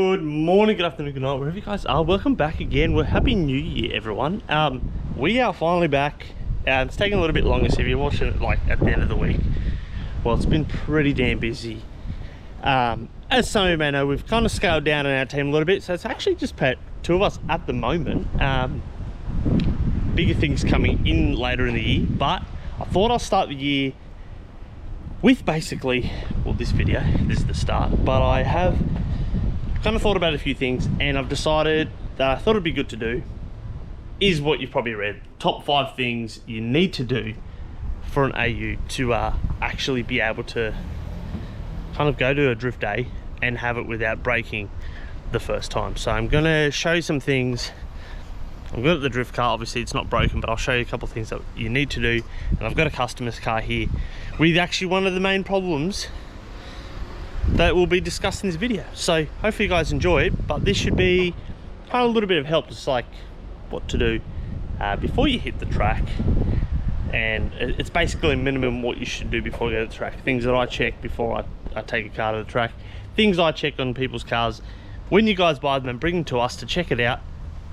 Good morning, good afternoon, good night, wherever you guys are. Welcome back again. Well, happy new year, everyone. We are finally back. It's taking a little bit longer, so if you're watching it like at the end of the week, well, it's been pretty damn busy. As some of you may know, we've kind of scaled down on our team a little bit, so it's actually just two of us at the moment. Bigger things coming in later in the year, but I thought I'll start the year with basically, well, this video, this is the start, but I have kind of thought about a few things, and I've decided that I thought it'd be good to do is what you've probably read, top 5 things you need to do for an AU to actually be able to kind of go to a drift day and have it without breaking the first time. So I'm going to show you some things. I'm good at the drift car, obviously it's not broken, but I'll show you a couple of things that you need to do. And I've got a customer's car here with actually one of the main problems that will be discussed in this video. So hopefully you guys enjoy it, but this should be kind of a little bit of help, just like what to do before you hit the track. And it's basically a minimum what you should do before you go to the track. Things that I check before I take a car to the track. Things I check on people's cars when you guys buy them and bring them to us to check it out.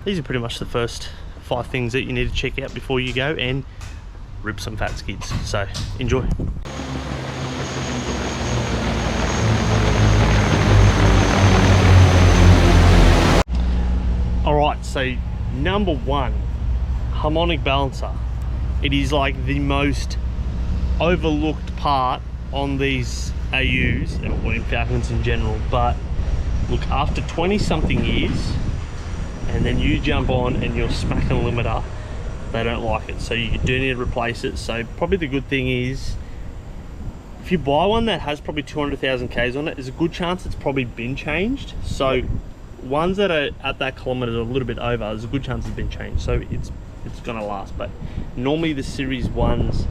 These are pretty much the first 5 things that you need to check out before you go and rip some fat skids. So enjoy. All right, so number 1, Harmonic Balancer. It is like the most overlooked part on these AUs, or in Falcons in general, but look, after 20 something years, and then you jump on and you're smacking a limiter, they don't like it, so you do need to replace it. So probably the good thing is, if you buy one that has probably 200,000 Ks on it, there's a good chance it's probably been changed. So ones that are at that kilometer a little bit over, there's a good chance it's been changed, so it's gonna last. But normally the series 1s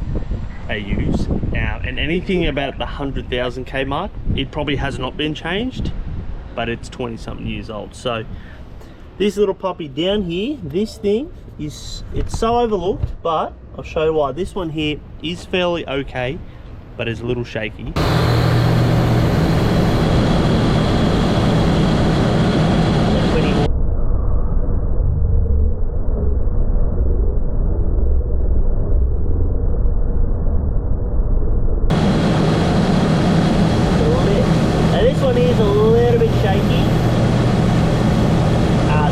AUs and anything about the 100,000 K mark, it probably has not been changed, but it's 20 something years old. So this little puppy down here, this thing is, it's so overlooked, but I'll show you why. This one here is fairly okay, but it's a little shaky. Is a little bit shaky.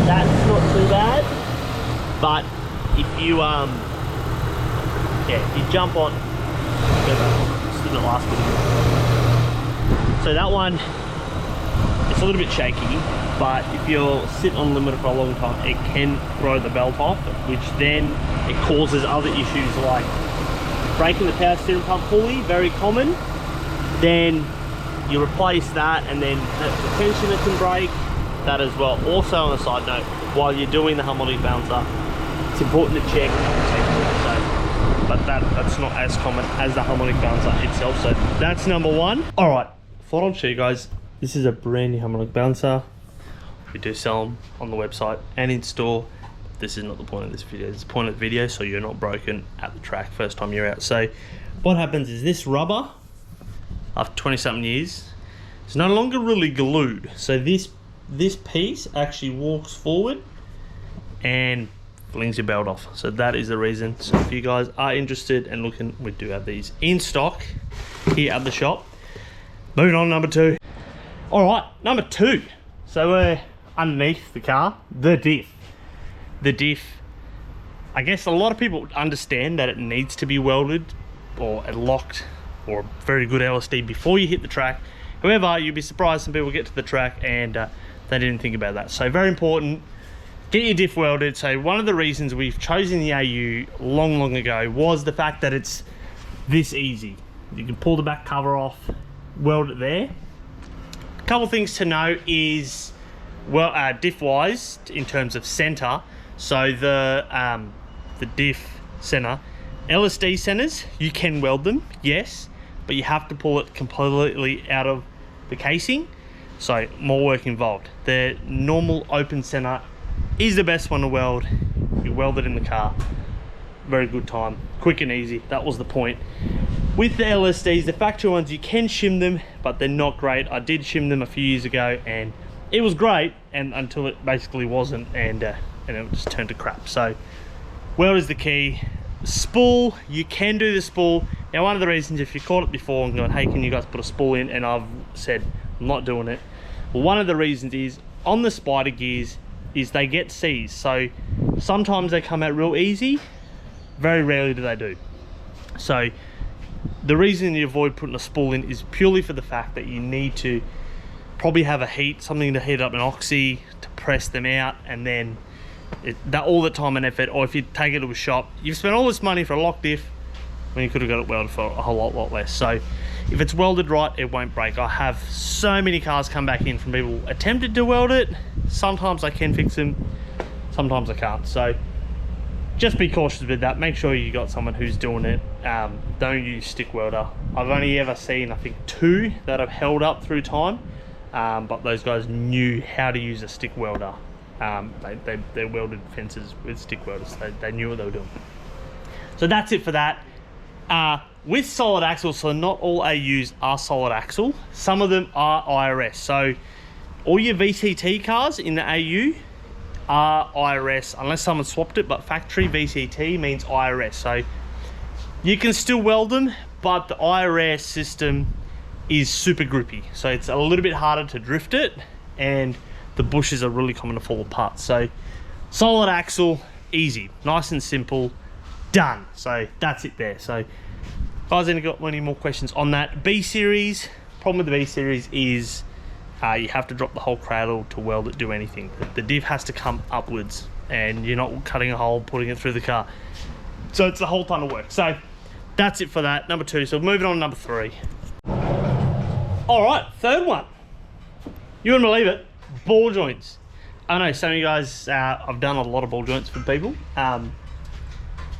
That's not too bad, but if you if you jump on, didn't last video. So that one, it's a little bit shaky, but if you're sitting on limiter for a long time, it can throw the belt off, which then it causes other issues like breaking the power steering pump pulley, very common. Then you replace that, and then the tensioner can break that as well. Also, on a side note, while you're doing the Harmonic Bouncer, it's important to check but that's not as common as the Harmonic Bouncer itself. So that's number 1. All right, thought I'd show you guys, this is a brand new Harmonic Bouncer. We do sell them on the website and in store. This is not the point of this video. It's the point of the video so you're not broken at the track first time you're out. So what happens is this rubber, after 20 something years, it's no longer really glued. So this piece actually walks forward and flings your belt off. So that is the reason. So if you guys are interested and looking, we do have these in stock here at the shop. Moving on, number 2. All right, number 2. So we're underneath the car, the diff. The diff, I guess a lot of people understand that it needs to be welded or locked or very good LSD before you hit the track. However, you'd be surprised some people get to the track and they didn't think about that. So very important, get your diff welded. So one of the reasons we've chosen the AU long ago was the fact that it's this easy. You can pull the back cover off, weld it there. A couple things to know is, well, diff wise in terms of center. So the diff center, LSD centers, you can weld them, yes, but you have to pull it completely out of the casing, so more work involved. The normal open center is the best one to weld. You weld it in the car, very good time, quick and easy. That was the point. With the LSDs, the factory ones, you can shim them, but they're not great. I did shim them a few years ago and it was great, and until it basically wasn't, and it just turned to crap. So weld is the key. Spool, you can do the spool. Now one of the reasons, if you caught it before and going, hey, can you guys put a spool in, and I've said I'm not doing it, well, one of the reasons is on the spider gears is they get seized. So sometimes they come out real easy, very rarely do they do. So the reason you avoid putting a spool in is purely for the fact that you need to probably have something to heat up an oxy to press them out, and then that all the time and effort. Or if you take it to a shop, you've spent all this money for a lock diff when you could have got it welded for a whole lot less. So if it's welded right, it won't break. I have so many cars come back in from people attempted to weld it. Sometimes I can fix them, sometimes I can't. So just be cautious with that. Make sure you got someone who's doing it. Don't use stick welder. I've only ever seen, I think, 2 that have held up through time, but those guys knew how to use a stick welder. They welded fences with stick welders. They knew what they were doing. So that's it for that. With solid axle, so not all AUs are solid axle. Some of them are IRS. So all your VCT cars in the AU are IRS, unless someone swapped it, but factory VCT means IRS. So you can still weld them, but the IRS system is super grippy. So it's a little bit harder to drift it, and the bushes are really common to fall apart. So solid axle, easy, nice and simple, done. So that's it there. So guys, any got any more questions on that? B series, problem with the B series is you have to drop the whole cradle to weld it, do anything. The div has to come upwards, and you're not cutting a hole, putting it through the car. So it's a whole ton of work. So that's it for that, number 2. So moving on to number 3. All right, third one. You wouldn't believe it, ball joints. I know some of you guys, I've done a lot of ball joints for people,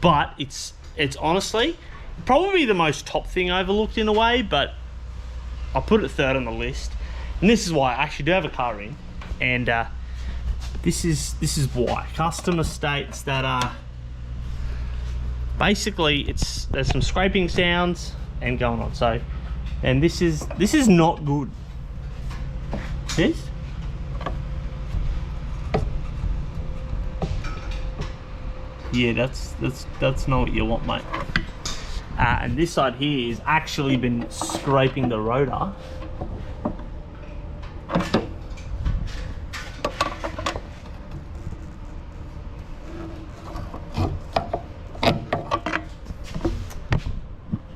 but it's honestly probably the most top thing overlooked in a way, but I'll put it third on the list. And this is why I actually do have a car in, and this is why. Customer states that basically there's some scraping sounds and going on. So, and this is not good. This? Yeah, that's not what you want, mate. And this side here has actually been scraping the rotor.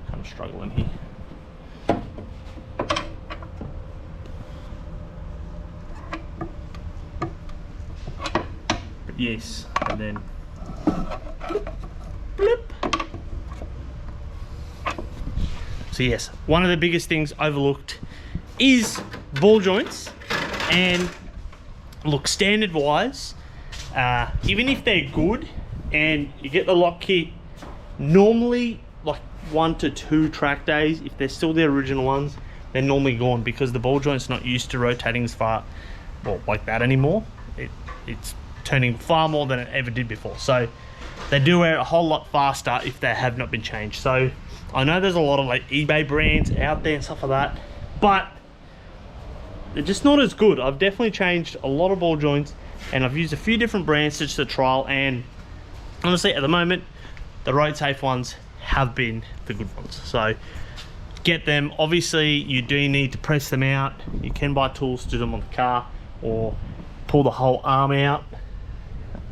Kind of struggling here. But yes, and then blip. So yes, one of the biggest things overlooked is ball joints. And look, standard wise, even if they're good and you get the lock kit, normally like 1 to 2 track days, if they're still the original ones, they're normally gone, because the ball joint's not used to rotating as far, well, like that anymore. It's turning far more than it ever did before. So they do wear a whole lot faster if they have not been changed. So I know there's a lot of like eBay brands out there and stuff like that, but they're just not as good. I've definitely changed a lot of ball joints, and I've used a few different brands just to trial, and honestly at the moment the road safe ones have been the good ones. So get them. Obviously you do need to press them out. You can buy tools to do them on the car, or pull the whole arm out,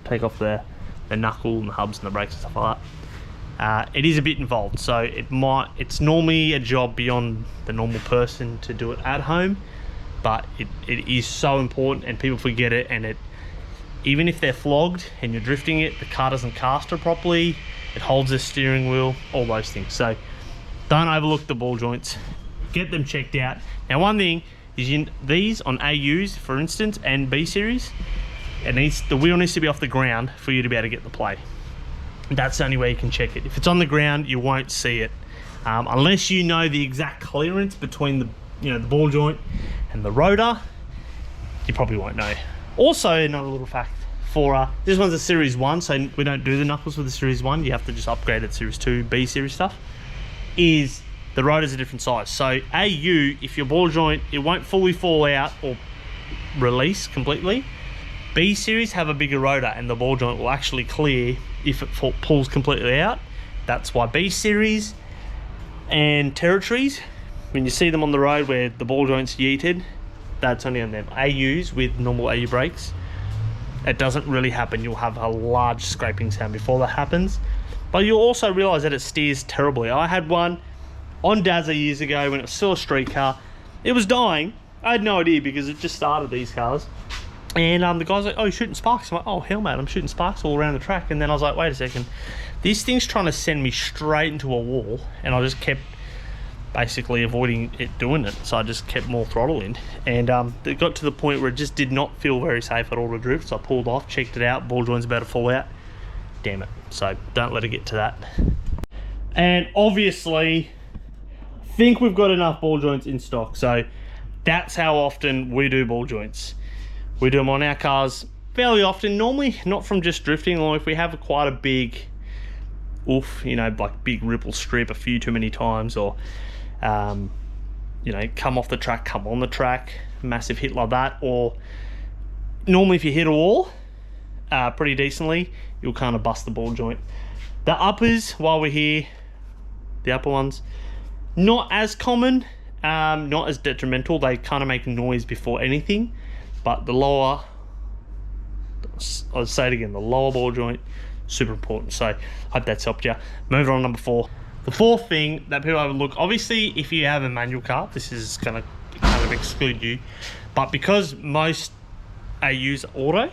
take off the knuckle and the hubs and the brakes and stuff like that. It is a bit involved, so it's normally a job beyond the normal person to do it at home, but it is so important, and people forget it. And even if they're flogged and you're drifting it, the car doesn't caster properly, it holds the steering wheel, all those things. So don't overlook the ball joints, get them checked out. Now one thing is, these on AUs for instance and B series, the wheel needs to be off the ground for you to be able to get the play. That's the only way you can check it. If it's on the ground, you won't see it, unless you know the exact clearance between the ball joint and the rotor. You probably won't know. Also, another little fact for this one's a Series 1, so we don't do the knuckles with the Series 1. You have to just upgrade it Series 2, B series stuff. Is the rotor's a different size. So AU, if your ball joint, it won't fully fall out or release completely. B series have a bigger rotor and the ball joint will actually clear if it pulls completely out. That's why B series and territories, when you see them on the road where the ball joint's yeeted, that's only on them. AUs with normal AU brakes, it doesn't really happen. You'll have a large scraping sound before that happens, but you'll also realize that it steers terribly. I had one on Dazza years ago when it was still a street car. It was dying. I had no idea because it just started these cars. And the guy's like, oh, you're shooting sparks. I'm like, oh, hell, mate, I'm shooting sparks all around the track. And then I was like, wait a second. This thing's trying to send me straight into a wall. And I just kept basically avoiding it doing it. So I just kept more throttle in. And it got to the point where it just did not feel very safe at all to drift. So I pulled off, checked it out. Ball joint's about to fall out. Damn it. So don't let it get to that. And obviously, think we've got enough ball joints in stock. So that's how often we do ball joints. We do them on our cars fairly often, normally not from just drifting, or if we have quite a big oof, you know, like big ripple strip a few too many times, or you know, come off the track, come on the track, massive hit like that. Or normally if you hit a wall pretty decently, you'll kind of bust the ball joint. The uppers, while we're here, the upper ones, not as common, not as detrimental. They kind of make noise before anything. But the lower, I'll say it again, the lower ball joint, super important. So I hope that's helped you. Moving on to number 4. The fourth thing that people overlook, obviously if you have a manual car, this is going to kind of exclude you. But because most AUs are auto,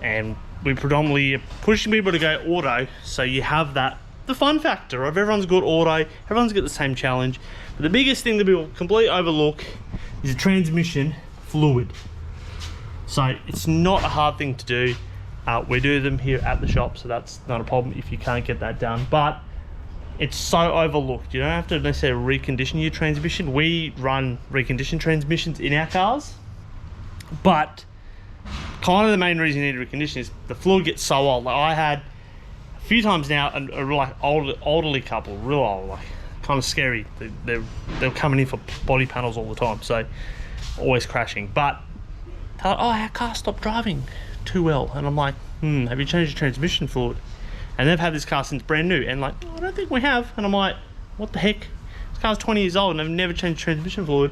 and we predominantly are pushing people to go auto, so you have that, the fun factor of everyone's got auto, everyone's got the same challenge. But the biggest thing that people completely overlook is the transmission fluid. So it's not a hard thing to do. We do them here at the shop, so that's not a problem if you can't get that done. But it's so overlooked. You don't have to necessarily recondition your transmission. We run reconditioned transmissions in our cars, but kind of the main reason you need to recondition is the fluid gets so old. Like I had a few times now a like elderly couple, real old, like kind of scary. They're coming in for body panels all the time, so always crashing. But they're like, oh, our car stopped driving too well. And I'm like, have you changed your transmission fluid? And they've had this car since brand new. And like, oh, I don't think we have. And I'm like, what the heck? This car's 20 years old and they've never changed transmission fluid.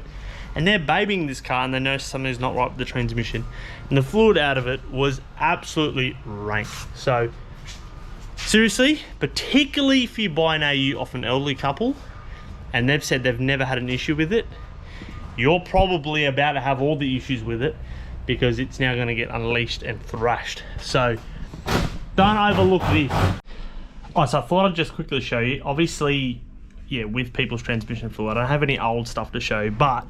And they're babying this car and they notice something's not right with the transmission. And the fluid out of it was absolutely rank. So seriously, particularly if you buy an AU off an elderly couple and they've said they've never had an issue with it, you're probably about to have all the issues with it, because it's now going to get unleashed and thrashed. So don't overlook this. Alright, so I thought I'd just quickly show you. Obviously, yeah, with people's transmission fluid, I don't have any old stuff to show you, but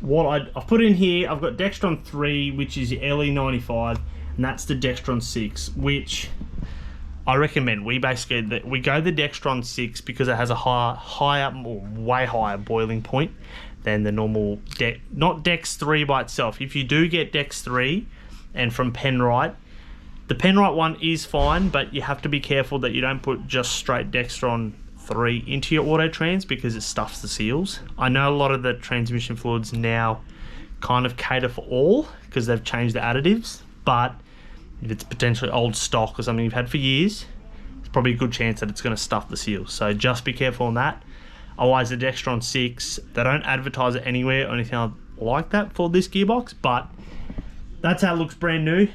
what I've put in here, I've got Dextron 3, which is your LE95, and that's the Dextron 6, which I recommend. We go the Dextron 6 because it has a higher, or way higher boiling point than the normal not Dex 3 by itself. If you do get Dex 3 and from Penrite, the Penrite one is fine, but you have to be careful that you don't put just straight Dextron 3 into your auto trans because it stuffs the seals. I know a lot of the transmission fluids now kind of cater for all because they've changed the additives, but if it's potentially old stock or something you've had for years, it's probably a good chance that it's going to stuff the seals. So just be careful on that. Otherwise, the Dextron 6, they don't advertise it anywhere or anything like that for this gearbox, but that's how it looks brand new.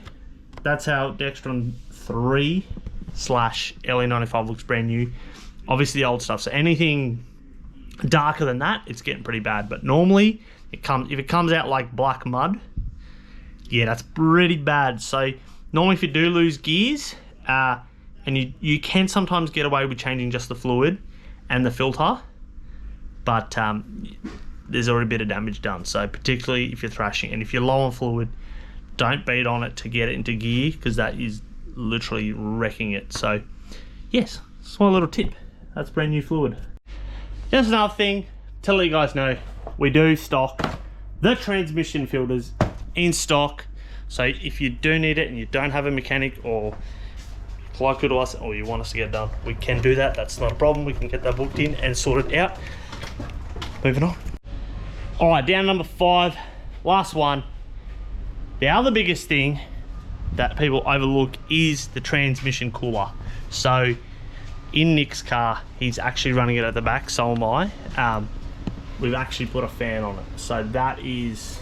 That's how Dextron 3 / LE95 looks brand new. Obviously the old stuff, so anything darker than that, it's getting pretty bad. But normally, if it comes out like black mud, yeah, that's pretty bad. So normally if you do lose gears, and you can sometimes get away with changing just the fluid and the filter, but there's already a bit of damage done. So particularly if you're thrashing, and if you're low on fluid, don't beat on it to get it into gear, because that is literally wrecking it. So yes, small little tip. That's brand new fluid. Just another thing to let you guys know, we do stock the transmission filters in stock. So if you do need it and you don't have a mechanic, or like to us, or you want us to get it done, we can do that. That's not a problem. We can get that booked in and sort it out. Moving on. All right, down number 5, last one. The other biggest thing that people overlook is the transmission cooler. So in Nick's car, he's actually running it at the back, so am I. We've actually put a fan on it. So that is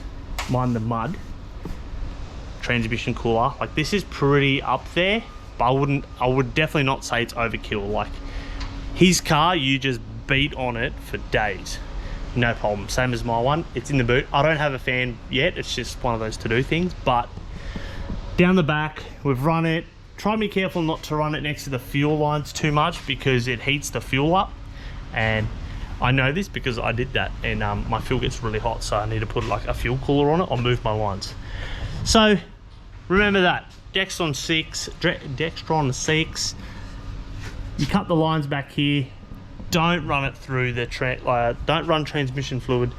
Mind the Mud transmission cooler. Like, this is pretty up there, but I would definitely not say it's overkill. Like, his car, you just beat on it for days, no problem. Same as my one, it's in the boot. I don't have a fan yet, it's just one of those to do things. But down the back, we've run it. Try and be careful not to run it next to the fuel lines too much, because it heats the fuel up, and I know this because I did that, and my fuel gets really hot, so I need to put like a fuel cooler on it or move my lines. So remember that, Dextron 6, you cut the lines back here. Don't run it through the don't run transmission fluid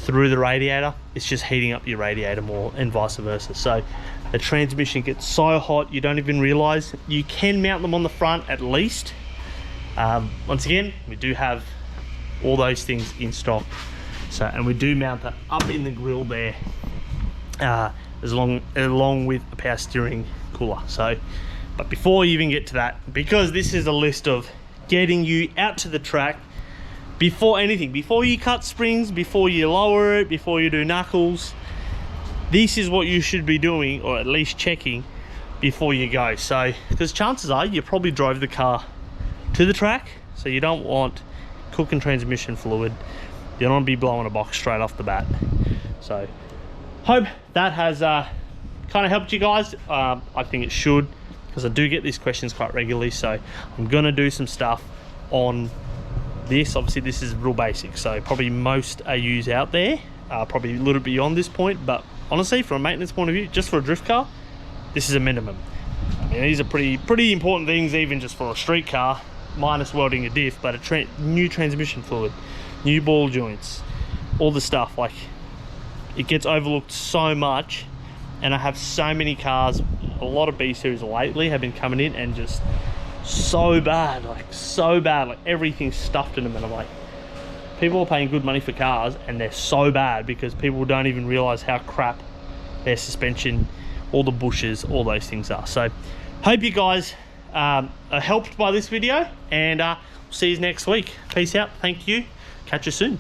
through the radiator. It's just heating up your radiator more, and vice versa. So the transmission gets so hot you don't even realize. You can mount them on the front at least. Once again, we do have all those things in stock. So, and we do mount that up in the grill there, along with a power steering cooler. So, but before you even get to that, because this is a list of getting you out to the track, before anything, before you cut springs, before you lower it, before you do knuckles, this is what you should be doing, or at least checking before you go. So, because chances are you probably drove the car to the track, so you don't want cooking transmission fluid. You don't want to be blowing a box straight off the bat. So hope that has kind of helped you guys. I think it should, because I do get these questions quite regularly. So I'm gonna do some stuff on this. Obviously this is real basic, so probably most AUs out there are probably a little beyond this point, but honestly, from a maintenance point of view, just for a drift car, this is a minimum. I mean, these are pretty important things, even just for a street car, minus welding a diff, but a new transmission fluid, new ball joints, all the stuff. Like, it gets overlooked so much, and I have so many cars, a lot of B series lately have been coming in and just so bad, like everything's stuffed in them, and I'm like, people are paying good money for cars and they're so bad because people don't even realize how crap their suspension, all the bushes, all those things are. So hope you guys are helped by this video, and see you next week. Peace out, thank you, catch you soon.